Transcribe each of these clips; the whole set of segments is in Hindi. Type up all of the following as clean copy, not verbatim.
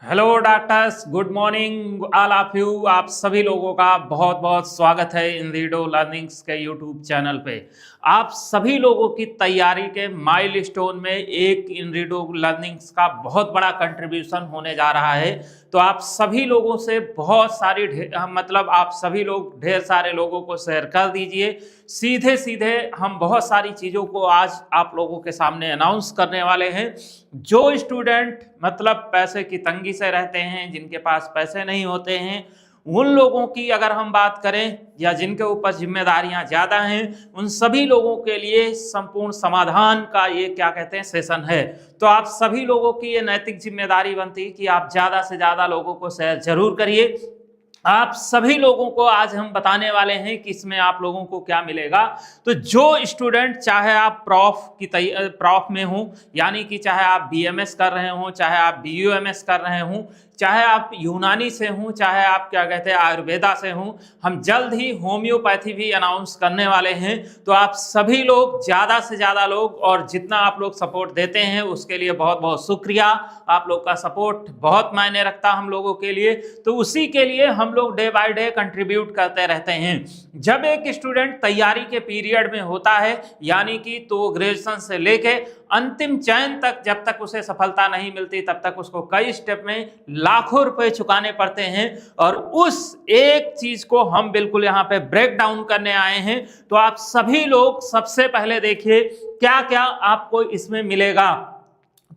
Hello doctors, good morning all of you. आप सभी लोगों का बहुत बहुत स्वागत है इनरीडो लर्निंग्स के यूट्यूब चैनल पे। आप सभी लोगों की तैयारी के माइलस्टोन में एक इनरीडो लर्निंग्स का बहुत बड़ा कंट्रीब्यूशन होने जा रहा है। तो आप सभी लोगों से बहुत सारी आप सभी लोग ढेर सारे लोगों को शेयर कर दीजिए। सीधे सीधे हम बहुत सारी चीज़ों को आज आप लोगों के सामने अनाउंस करने वाले हैं। जो स्टूडेंट पैसे की तंगी से रहते हैं, जिनके पास पैसे नहीं होते हैं, उन लोगों की अगर हम बात करें या जिनके ऊपर जिम्मेदारियां ज़्यादा हैं, उन सभी लोगों के लिए संपूर्ण समाधान का ये सेशन है। तो आप सभी लोगों की ये नैतिक जिम्मेदारी बनती है कि आप ज़्यादा से ज़्यादा लोगों को शेयर जरूर करिए। आप सभी लोगों को आज हम बताने वाले हैं कि इसमें आप लोगों को क्या मिलेगा। तो जो स्टूडेंट, चाहे आप प्रॉफ में हो, यानी कि चाहे आप बीएमएस कर रहे हो, चाहे आप बीयूएमएस कर रहे हो, चाहे आप यूनानी से हों, चाहे आप आयुर्वेदा से हों, हम जल्द ही होम्योपैथी भी अनाउंस करने वाले हैं। तो आप सभी लोग, ज़्यादा से ज़्यादा लोग, और जितना आप लोग सपोर्ट देते हैं उसके लिए बहुत बहुत शुक्रिया। आप लोग का सपोर्ट बहुत मायने रखता हम लोगों के लिए। तो उसी के लिए हम लोग डे बाय डे कंट्रीब्यूट करते रहते हैं। जब एक स्टूडेंट तैयारी के पीरियड में होता है, यानी कि तो ग्रेजुएशन से लेके अंतिम चयन तक, जब तक उसे सफलता नहीं मिलती तब तक उसको कई स्टेप में लाखों रुपए चुकाने पड़ते हैं। और उस एक चीज को हम बिल्कुल यहाँ पे ब्रेक डाउन करने आए हैं। तो आप सभी लोग सबसे पहले देखिए क्या क्या आपको इसमें मिलेगा।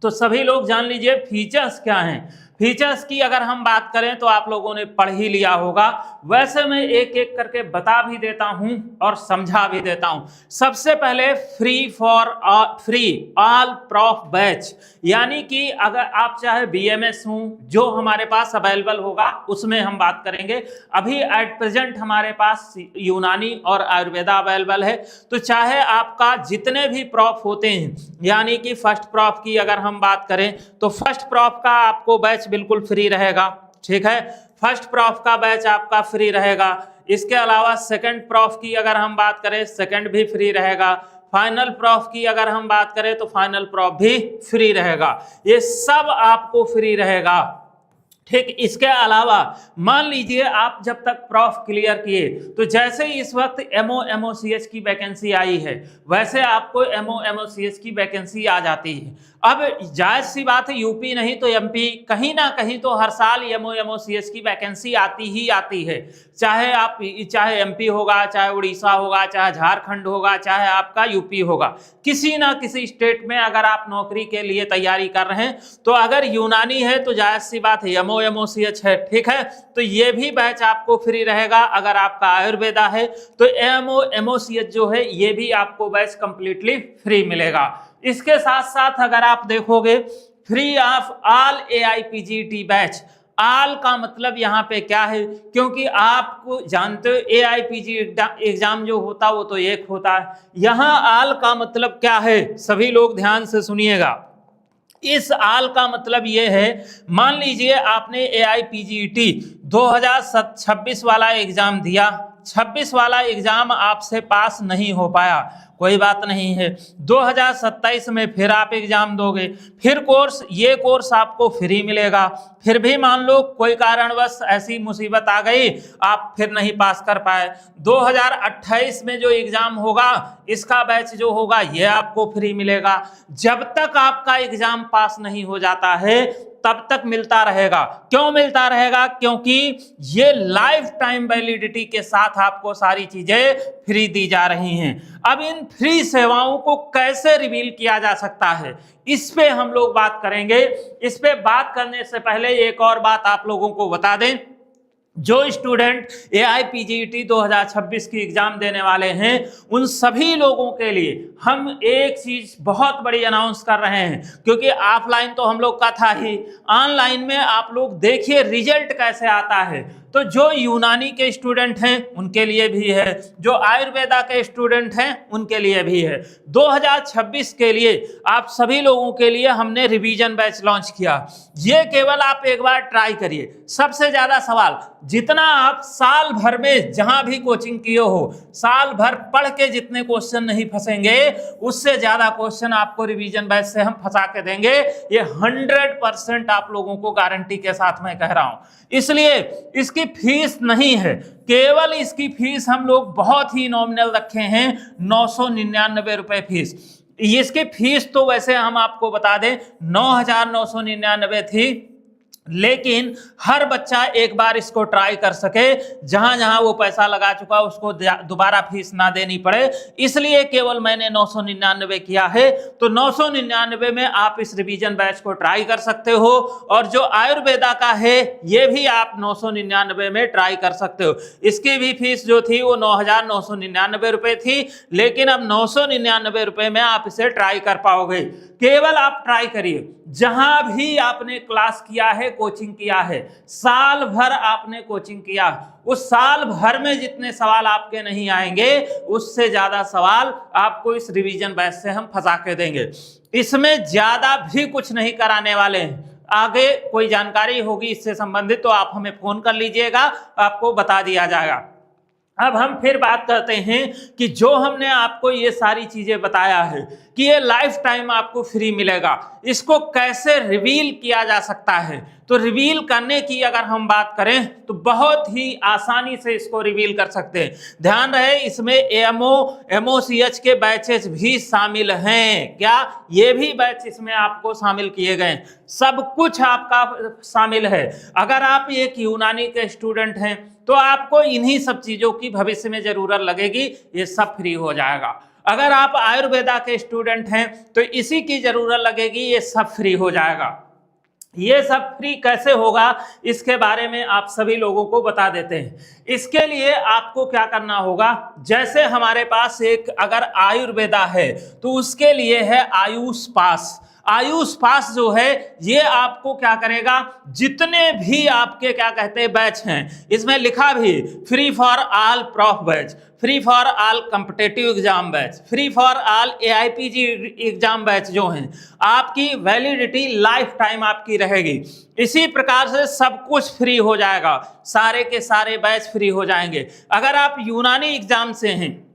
तो सभी लोग जान लीजिए फीचर्स क्या हैं। फीचर्स की अगर हम बात करें तो आप लोगों ने पढ़ ही लिया होगा, वैसे मैं एक एक करके बता भी देता हूं और समझा भी देता हूं। सबसे पहले फ्री ऑल प्रॉफ बैच, यानी कि अगर आप चाहे बीएमएस हूं, जो हमारे पास अवेलेबल होगा उसमें हम बात करेंगे। अभी एट प्रेजेंट हमारे पास यूनानी और आयुर्वेदा अवेलेबल है। तो चाहे आपका जितने भी प्रॉफ होते हैं, यानी कि फर्स्ट प्रॉफ की अगर हम बात करें तो फर्स्ट प्रॉफ का आपको बैच बिल्कुल फ्री रहेगा। ठीक है, फर्स्ट प्रॉफ का बैच आपका फ्री रहेगा। इसके अलावा सेकंड प्रॉफ की अगर हम बात करें, सेकंड भी फ्री रहेगा। फाइनल प्रॉफ की अगर हम बात करें तो फाइनल प्रॉफ भी फ्री रहेगा। ये सब आपको फ्री रहेगा। ठीक, इसके अलावा मान लीजिए आप जब तक प्रॉफ क्लियर किए, तो जैसे ही इस वक्त एमओसीएच की वैकेंसी आई है, वैसे आपको एमओसीएच की वैकेंसी आ जाती है। अब जायज सी बात है, यूपी नहीं तो एमपी, कहीं ना कहीं तो हर साल एमओसीएच की वैकेंसी आती ही आती है। चाहे एमपी होगा, चाहे उड़ीसा होगा, चाहे झारखंड होगा, चाहे आपका यूपी होगा, किसी ना किसी स्टेट में अगर आप नौकरी के लिए तैयारी कर रहे हैं, तो अगर यूनानी है तो जायज सी बात है एमओसीएच है। ठीक है, तो ये भी बैच आपको फ्री रहेगा। अगर आपका आयुर्वेदा है तो एमओसीएच जो है ये भी आपको बैच कंप्लीटली फ्री मिलेगा। इसके साथ साथ अगर आप देखोगे, free of all AIPGT batch. आल का मतलब यहाँ पे क्या है, क्योंकि आपको जानते हो एआईपीजी एग्जाम जो होता वो तो एक होता है, यहाँ आल का मतलब क्या है, सभी लोग ध्यान से सुनिएगा। इस आल का मतलब ये है, मान लीजिए आपने एआईपीजीटी 2026 वाला एग्जाम दिया, 26 वाला एग्जाम आपसे पास नहीं हो पाया, कोई बात नहीं है, 2027 में फिर आप एग्जाम दोगे, फिर ये कोर्स आपको फ्री मिलेगा। फिर भी मान लो कोई कारणवश ऐसी मुसीबत आ गई, आप फिर नहीं पास कर पाए, 2028 में जो एग्जाम होगा इसका बैच जो होगा ये आपको फ्री मिलेगा। जब तक आपका एग्जाम पास नहीं हो जाता है तब तक मिलता रहेगा। क्यों मिलता रहेगा? क्योंकि ये लाइफ टाइम वैलिडिटी के साथ आपको सारी चीजें फ्री दी जा रही हैं। अब इन फ्री सेवाओं को कैसे रिवील किया जा सकता है, इस पे हम लोग बात करेंगे। इस पे बात करने से पहले एक और बात आप लोगों को बता दें, जो स्टूडेंट एआईपीजीटी 2026 की एग्जाम देने वाले हैं, उन सभी लोगों के लिए हम एक चीज बहुत बड़ी अनाउंस कर रहे हैं। क्योंकि ऑफलाइन तो हम लोग का था ही, ऑनलाइन में आप लोग देखिए रिजल्ट कैसे आता है। तो जो यूनानी के स्टूडेंट हैं उनके लिए भी है, जो आयुर्वेदा के स्टूडेंट हैं उनके लिए भी है। 2026 के लिए आप सभी लोगों के लिए हमने रिवीजन बैच लॉन्च किया। ये केवल आप एक बार ट्राई करिए। सबसे ज्यादा सवाल जितना आप साल भर में जहां भी कोचिंग किए हो, साल भर पढ़ के जितने क्वेश्चन नहीं फंसेंगे उससे ज्यादा क्वेश्चन आपको रिवीजन बैच से हम फंसा के देंगे। ये 100% आप लोगों को गारंटी के साथ मैं कह रहा हूं। इसलिए इसकी फीस नहीं है, केवल इसकी फीस हम लोग बहुत ही नॉमिनल रखे हैं, 999 रुपए फीस। इसकी फीस तो वैसे हम आपको बता दें 9,999 थी, लेकिन हर बच्चा एक बार इसको ट्राई कर सके, जहां जहां वो पैसा लगा चुका उसको दोबारा फीस ना देनी पड़े, इसलिए केवल मैंने 999 किया है। तो 999 में आप इस रिवीजन बैच को ट्राई कर सकते हो, और जो आयुर्वेदा का है ये भी आप 999 में ट्राई कर सकते हो। इसकी भी फीस जो थी वो 9,999 रुपए थी, लेकिन अब 999 रुपए में आप इसे ट्राई कर पाओगे। केवल आप ट्राई करिए, जहां भी आपने क्लास किया है, कोचिंग किया है, साल भर आपने कोचिंग किया, उस साल भर में जितने सवाल आपके नहीं आएंगे उससे ज्यादा सवाल आपको इस रिवीजन बैच से हम फंसा के देंगे। इसमें ज्यादा भी कुछ नहीं कराने वाले हैं। आगे कोई जानकारी होगी इससे संबंधित तो आप हमें फोन कर लीजिएगा, आपको बता दिया जाएगा। अब हम फिर बात करते हैं कि जो हमने आपको ये सारी चीजें बताया है कि ये लाइफ टाइम आपको फ्री मिलेगा, इसको कैसे रिवील किया जा सकता है। तो रिवील करने की अगर हम बात करें तो बहुत ही आसानी से इसको रिवील कर सकते हैं। ध्यान रहे इसमें एएमओ एमओसीएच के बैचेस भी शामिल हैं। क्या ये भी बैच इसमें आपको शामिल किए गए? सब कुछ आपका शामिल है। अगर आप एक यूनानी के स्टूडेंट हैं तो आपको इन्हीं सब चीजों की भविष्य में जरूरत लगेगी, ये सब फ्री हो जाएगा। अगर आप आयुर्वेदा के स्टूडेंट हैं तो इसी की जरूरत लगेगी, ये सब फ्री हो जाएगा। ये सब फ्री कैसे होगा इसके बारे में आप सभी लोगों को बता देते हैं। इसके लिए आपको क्या करना होगा, जैसे हमारे पास एक अगर आयुर्वेदा है तो उसके लिए है आयुष पास। आयुष पास जो है ये आपको क्या करेगा, जितने भी आपके क्या कहते हैं बैच हैं, इसमें लिखा भी free for all prof batch, free for all competitive exam batch, free for all AIPG exam batch जो हैं, आपकी वैलिडिटी लाइफ टाइम आपकी रहेगी। इसी प्रकार से सब कुछ फ्री हो जाएगा, सारे के सारे बैच फ्री हो जाएंगे। अगर आप यूनानी एग्जाम से हैं,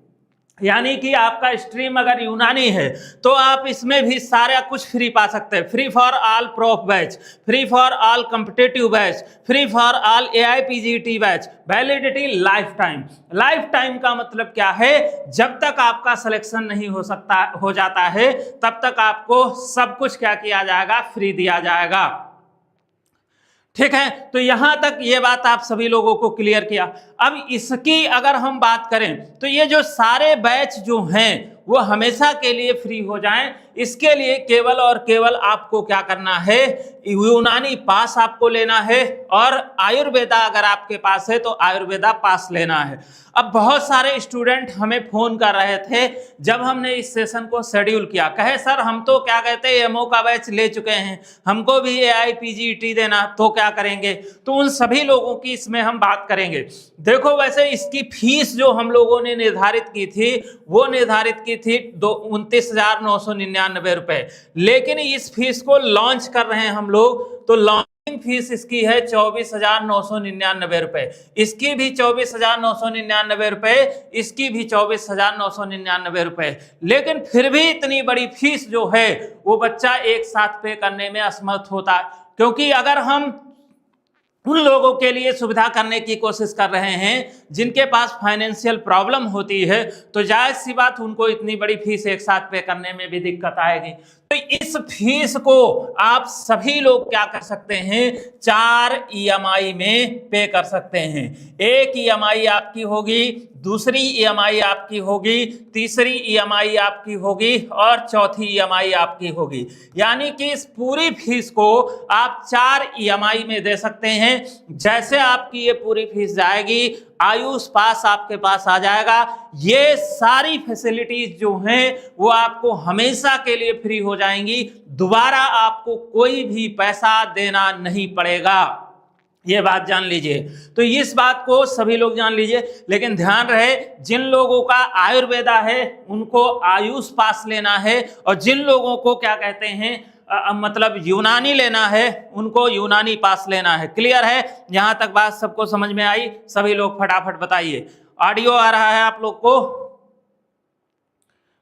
यानी कि आपका स्ट्रीम अगर यूनानी है, तो आप इसमें भी सारा कुछ फ्री पा सकते हैं। Free for all prof batch, free for all competitive batch, free for all AIPGT batch, validity lifetime. Lifetime का मतलब क्या है, जब तक आपका सिलेक्शन नहीं हो जाता है तब तक आपको सब कुछ क्या किया जाएगा, फ्री दिया जाएगा। ठीक है, तो यहां तक ये बात आप सभी लोगों को क्लियर किया। अब इसकी अगर हम बात करें तो ये जो सारे बैच जो हैं वो हमेशा के लिए फ्री हो जाएं, इसके लिए केवल और केवल आपको क्या करना है, यूनानी पास आपको लेना है, और आयुर्वेदा अगर आपके पास है तो आयुर्वेदा पास लेना है। अब बहुत सारे स्टूडेंट हमें फोन कर रहे थे जब हमने इस सेशन को शेड्यूल किया, कहे सर हम तो क्या कहते हैं एमओ का बैच ले चुके हैं, हमको भी एआईपीजीटी देना, तो क्या करेंगे? तो उन सभी लोगों की इसमें हम बात करेंगे। देखो वैसे इसकी फीस जो हम लोगों ने निर्धारित की थी वो निर्धारित की थी 29,999 रुपए, लेकिन इस फीस को लॉन्च कर रहे हैं हम लोग, तो लॉन्चिंग फीस इसकी है 24,999 रुपए। इसकी भी 24,999 रुपए, इसकी भी 24,999 रुपए। लेकिन फिर भी इतनी बड़ी फीस जो है वो बच्चा एक साथ पे करने में असमर्थ होता है, क्योंकि अगर हम उन लोगों के लिए सुविधा करने की कोशिश कर रहे हैं जिनके पास फाइनेंशियल प्रॉब्लम होती है, तो जायज सी बात उनको इतनी बड़ी फीस एक साथ पे करने में भी दिक्कत आएगी। तो इस फीस को आप सभी लोग क्या कर सकते हैं, 4 ईएमआई में पे कर सकते हैं। एक ईएमआई आपकी होगी, दूसरी ईएमआई आपकी होगी, तीसरी ईएमआई आपकी होगी, और चौथी ईएमआई आपकी होगी। यानी कि इस पूरी फीस को आप 4 ईएमआई में दे सकते हैं। जैसे आपकी ये पूरी फीस जाएगी, आयुष पास आपके पास आ जाएगा। ये सारी फैसिलिटीज जो हैं वो आपको हमेशा के लिए फ्री हो जाएंगी, दोबारा आपको कोई भी पैसा देना नहीं पड़ेगा। ये बात जान लीजिए। तो इस बात को सभी लोग जान लीजिए, लेकिन ध्यान रहे जिन लोगों का आयुर्वेदा है उनको आयुष पास लेना है, और जिन लोगों को क्या कहते हैं मतलब यूनानी लेना है उनको यूनानी पास लेना है। क्लियर है? यहां तक बात सबको समझ में आई? सभी लोग फटाफट बताइए। ऑडियो आ रहा है आप लोग को?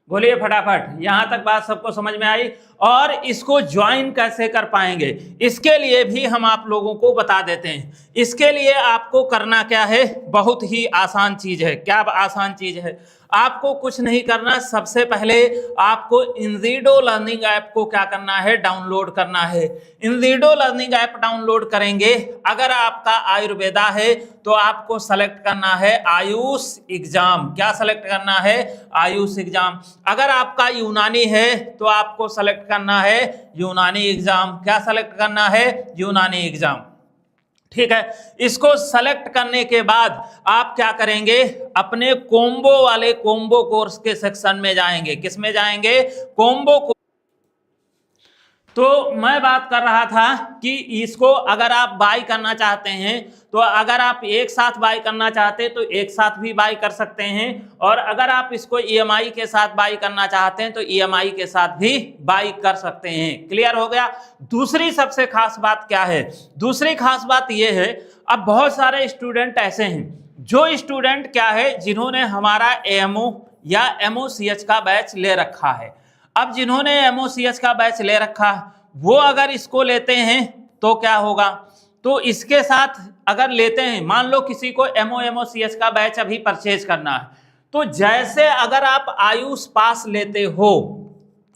बोलिए फटाफट। यहां तक बात सबको समझ में आई? और इसको ज्वाइन कैसे कर पाएंगे इसके लिए भी हम आप लोगों को बता देते हैं। इसके लिए आपको करना क्या है, बहुत ही आसान चीज है। क्या आसान चीज है? आपको कुछ नहीं करना, सबसे पहले आपको इंजीडो लर्निंग ऐप को क्या करना है, डाउनलोड करना है। इंजीडो लर्निंग ऐप डाउनलोड करेंगे, अगर आपका आयुर्वेदा है तो आपको सेलेक्ट करना है आयुष एग्जाम। क्या सेलेक्ट करना है? आयुष एग्जाम। अगर आपका यूनानी है तो आपको सेलेक्ट करना है यूनानी एग्जाम। क्या सेलेक्ट करना है? यूनानी एग्जाम। ठीक है, इसको सेलेक्ट करने के बाद आप क्या करेंगे, अपने कोम्बो वाले कोम्बो कोर्स के सेक्शन में जाएंगे। किस में जाएंगे? कोम्बो। तो मैं बात कर रहा था कि इसको अगर आप बाय करना चाहते हैं तो अगर आप एक साथ बाय करना चाहते हैं तो एक साथ भी बाय कर सकते हैं, और अगर आप इसको ईएमआई के साथ बाय करना चाहते हैं तो ईएमआई के साथ भी बाय कर सकते हैं। क्लियर हो गया? दूसरी सबसे खास बात क्या है? दूसरी खास बात यह है, अब बहुत सारे स्टूडेंट ऐसे हैं जो स्टूडेंट क्या है जिन्होंने हमारा एएमओ या एमओसीएच का बैच ले रखा है। अब जिन्होंने एमओसीएच का बैच ले रखा वो अगर इसको लेते हैं तो क्या होगा, तो इसके साथ अगर लेते हैं, मान लो किसी को एमओसीएच का बैच अभी परचेज करना है, तो जैसे अगर आप आयुष पास लेते हो,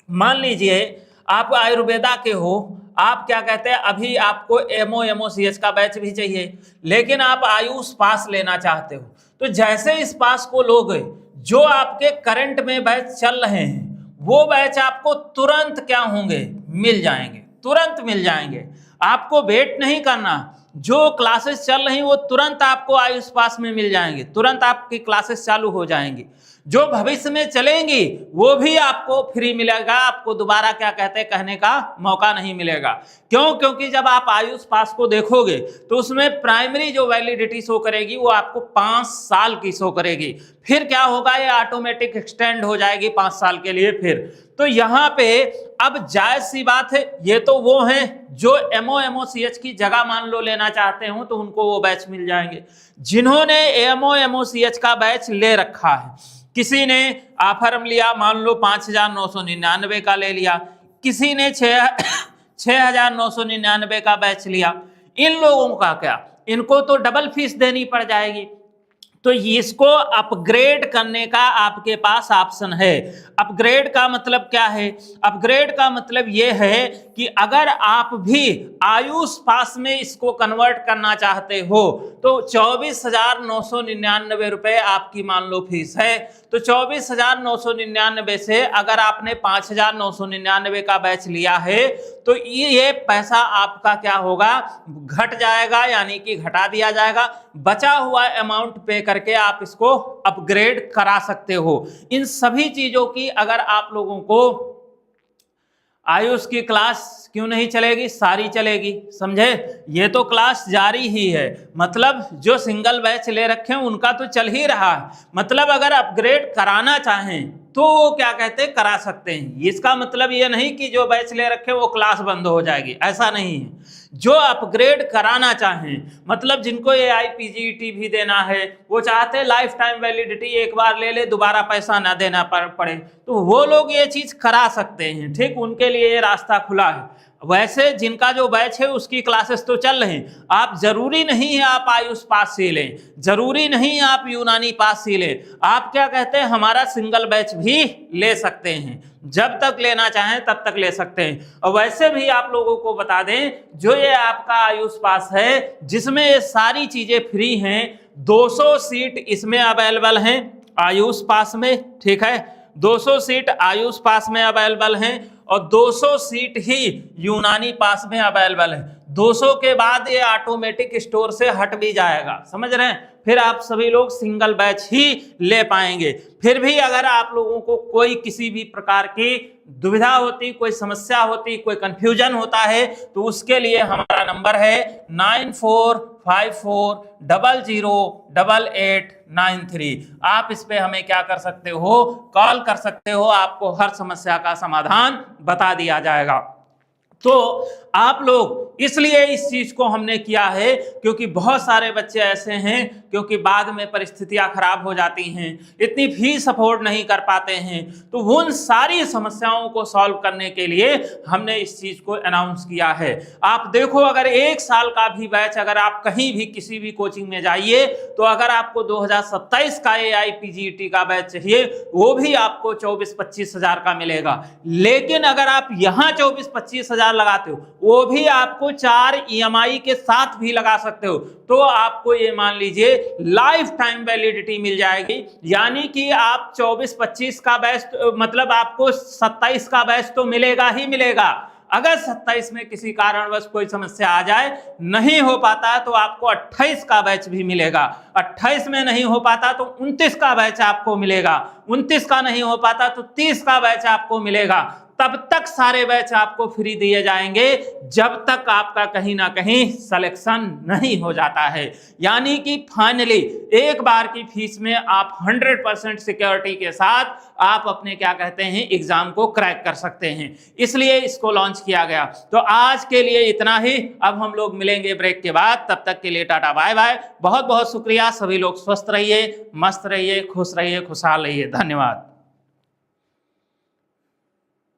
मान लीजिए आप आयुर्वेदा के हो, आप क्या कहते हैं अभी आपको एमओसीएच का बैच भी चाहिए लेकिन आप आयुष पास लेना चाहते हो, तो जैसे इस पास को लोगे, जो आपके करंट में बैच चल रहे हैं वो बैच आपको तुरंत क्या होंगे, मिल जाएंगे। तुरंत मिल जाएंगे, आपको वेट नहीं करना। जो क्लासेस चल रही वो तुरंत आपको आयुष पास में मिल जाएंगे, तुरंत आपकी क्लासेस चालू हो जाएंगी। जो भविष्य में चलेंगी वो भी आपको फ्री मिलेगा, आपको दोबारा क्या कहते हैं कहने का मौका नहीं मिलेगा। क्यों? क्योंकि जब आप आयुष पास को देखोगे तो उसमें प्राइमरी जो वैलिडिटी शो करेगी वो आपको 5 साल की शो करेगी। फिर क्या होगा, ये ऑटोमेटिक एक्सटेंड हो जाएगी 5 साल के लिए। फिर तो यहाँ पे अब जायज सी बात है, ये तो वो हैं जो एमओसीएच की जगह मान लो लेना चाहते हो तो उनको वो बैच मिल जाएंगे। जिन्होंने एमओसीएच का बैच ले रखा है, किसी ने ऑफर लिया, मान लो 5,999 का ले लिया, किसी ने 6,999 का बैच लिया, इन लोगों का क्या, इनको तो डबल फीस देनी पड़ जाएगी। तो इसको अपग्रेड करने का आपके पास ऑप्शन है। अपग्रेड का मतलब क्या है? अपग्रेड का मतलब यह है कि अगर आप भी आयुष पास में इसको कन्वर्ट करना चाहते हो तो 24,999 रुपए आपकी मान लो फीस है। तो 24,999 से अगर आपने 5,999 का बैच लिया है तो ये पैसा आपका क्या होगा, घट जाएगा, यानी कि घटा दिया जाएगा। बचा हुआ अमाउंट पे करके आप इसको अपग्रेड करा सकते हो। इन सभी चीजों की अगर आप लोगों को आयुष की क्लास क्यों नहीं चलेगी, सारी चलेगी, समझे? ये तो क्लास जारी ही है, मतलब जो सिंगल बैच ले रखे हैं उनका तो चल ही रहा है। मतलब अगर अपग्रेड कराना चाहें तो वो क्या कहते हैं करा सकते हैं। इसका मतलब ये नहीं कि जो बैच ले रखे वो क्लास बंद हो जाएगी, ऐसा नहीं है। जो अपग्रेड कराना चाहें, मतलब जिनको ये आईपीजीटी भी देना है, वो चाहते हैं लाइफ टाइम वैलिडिटी, एक बार ले ले दोबारा पैसा ना देना पड़े, तो वो लोग ये चीज करा सकते हैं। ठीक, उनके लिए ये रास्ता खुला है। वैसे जिनका जो बैच है उसकी क्लासेस तो चल रही हैं, आप जरूरी नहीं है आप आयुष पास से लें, जरूरी नहीं आप यूनानी पास से लें, आप क्या कहते हैं हमारा सिंगल बैच भी ले सकते हैं। जब तक लेना चाहें तब तक ले सकते हैं। और वैसे भी आप लोगों को बता दें, जो ये आपका आयुष पास है जिसमें ये सारी चीजें फ्री हैं, 200 सीट इसमें अवेलेबल हैं आयुष पास में। ठीक है, 200 सीट आयुष पास में अवेलेबल हैं और 200 सीट ही यूनानी पास में अवेलेबल है। 200 के बाद ये ऑटोमेटिक स्टोर से हट भी जाएगा, समझ रहे हैं। फिर आप सभी लोग सिंगल बैच ही ले पाएंगे। फिर भी अगर आप लोगों को कोई किसी भी प्रकार की दुविधा होती, कोई समस्या होती, कोई कंफ्यूजन होता है, तो उसके लिए हमारा नंबर है 9454008893। आप इस पे हमें क्या कर सकते हो, कॉल कर सकते हो, आपको हर समस्या का समाधान बता दिया जाएगा। तो आप लोग इसलिए इस चीज को हमने किया है क्योंकि बहुत सारे बच्चे ऐसे हैं क्योंकि बाद में परिस्थितियां खराब हो जाती हैं, इतनी फीस अफोर्ड नहीं कर पाते हैं, तो उन सारी समस्याओं को सॉल्व करने के लिए हमने इस चीज को अनाउंस किया है। आप देखो, अगर 1 साल का भी बैच अगर आप कहीं भी किसी भी कोचिंग में जाइए, तो अगर आपको 2027 का AIPGET का बैच चाहिए, वो भी आपको 24-25 हजार का मिलेगा। लेकिन अगर आप यहाँ 24-25 हजार लगाते हो, वो भी आपको 4 EMI के साथ भी लगा सकते हो, तो आपको ये मान लीजिए लाइफ टाइम वैलिडिटी मिल जाएगी। यानी कि आप 24-25 का बैच मतलब आपको 27 का बैच तो मिलेगा ही मिलेगा। अगर 27 में किसी कारणवश कोई समस्या आ जाए, नहीं हो पाता, तो आपको 28 का बैच भी मिलेगा। 28 में नहीं हो पाता तो 29 का बैच आपको मिलेगा। 29 का नहीं हो पाता तो 30 का बैच आपको मिलेगा। तब तक सारे बैच आपको फ्री दिए जाएंगे जब तक आपका कहीं ना कहीं सिलेक्शन नहीं हो जाता है। यानी कि फाइनली एक बार की फीस में आप 100% सिक्योरिटी के साथ आप अपने क्या कहते हैं एग्जाम को क्रैक कर सकते हैं, इसलिए इसको लॉन्च किया गया। तो आज के लिए इतना ही, अब हम लोग मिलेंगे ब्रेक के बाद, तब तक के लिए टाटा बाय बाय। बहुत बहुत शुक्रिया, सभी लोग स्वस्थ रहिए, मस्त रहिए, खुश रहिए, खुशहाल रहिए, धन्यवाद।